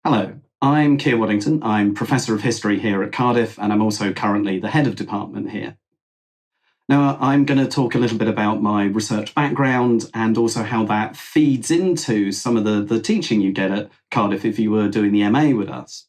Hello, I'm Keir Waddington. I'm Professor of History here at Cardiff, and I'm also currently the head of department here. Now, I'm going to talk a little bit about my research background and also how that feeds into some of the teaching you get at Cardiff if you were doing the MA with us.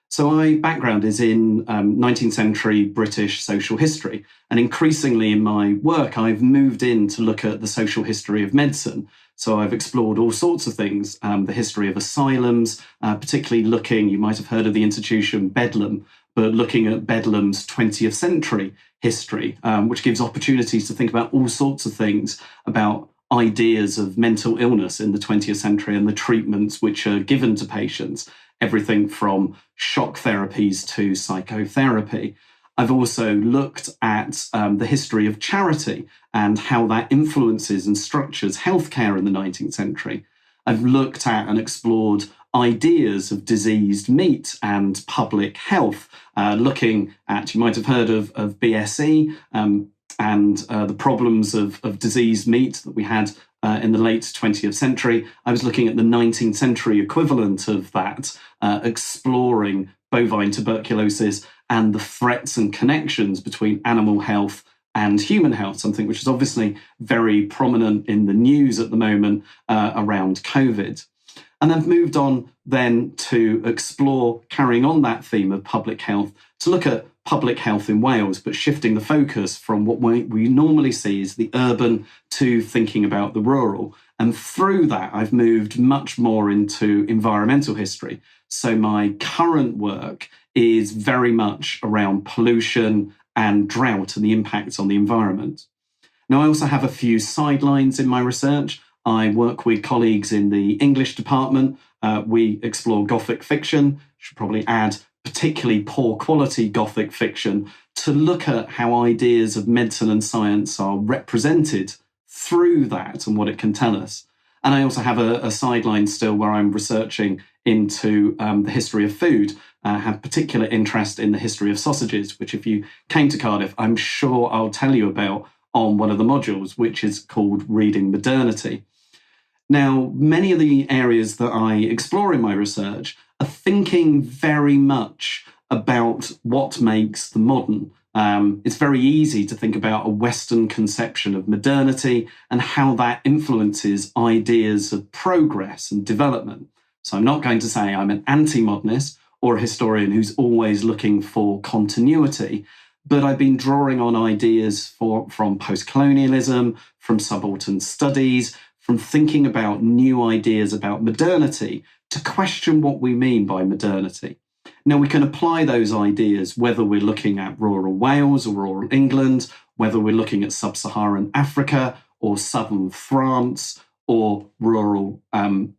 So my background is in 19th century British social history, and increasingly in my work I've moved in to look at the social history of medicine. So I've explored all sorts of things, the history of asylums, particularly looking, you might have heard of the institution Bedlam, but looking at Bedlam's 20th century history, which gives opportunities to think about all sorts of things about ideas of mental illness in the 20th century and the treatments which are given to patients, everything from shock therapies to psychotherapy. I've also looked at the history of charity and how that influences and structures healthcare in the 19th century. I've looked at and explored ideas of diseased meat and public health, looking at, you might have heard of BSE and the problems of diseased meat that we had in the late 20th century. I was looking at the 19th century equivalent of that, exploring bovine tuberculosis and the threats and connections between animal health and human health, something which is obviously very prominent in the news at the moment around COVID. And I've moved on then to explore, carrying on that theme of public health, to look at public health in Wales, but shifting the focus from what we normally see as the urban to thinking about the rural. And through that, I've moved much more into environmental history. So my current work is very much around pollution and drought and the impacts on the environment. Now, I also have a few sidelines in my research. I work with colleagues in the English department. We explore Gothic fiction, should probably add particularly poor quality Gothic fiction, to look at how ideas of medicine and science are represented through that and what it can tell us. And I also have a sideline still where I'm researching into the history of food. I have particular interest in the history of sausages, which if you came to Cardiff, I'm sure I'll tell you about on one of the modules, which is called Reading Modernity. Now, many of the areas that I explore in my research are thinking very much about what makes the modern. It's very easy to think about a Western conception of modernity and how that influences ideas of progress and development. So I'm not going to say I'm an anti-modernist or a historian who's always looking for continuity, but I've been drawing on ideas from post-colonialism, from subaltern studies, from thinking about new ideas about modernity to question what we mean by modernity. Now, we can apply those ideas whether we're looking at rural Wales or rural England, whether we're looking at sub-Saharan Africa or southern France or rural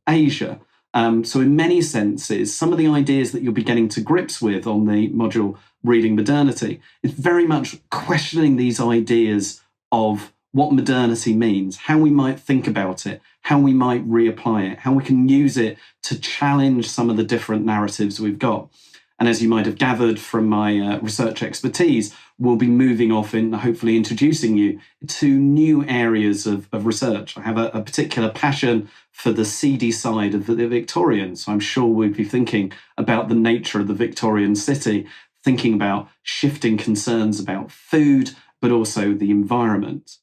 Asia. So in many senses, some of the ideas that you'll be getting to grips with on the module Reading Modernity is very much questioning these ideas of what modernity means, how we might think about it, how we might reapply it, how we can use it to challenge some of the different narratives we've got. And as you might have gathered from my research expertise, we'll be moving off and hopefully introducing you to new areas of research. I have a particular passion for the seedy side of the Victorian, so I'm sure we'll be thinking about the nature of the Victorian city, thinking about shifting concerns about food, but also the environment.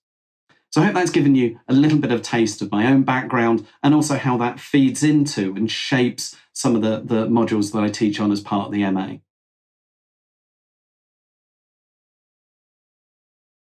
So I hope that's given you a little bit of taste of my own background and also how that feeds into and shapes some of the modules that I teach on as part of the MA.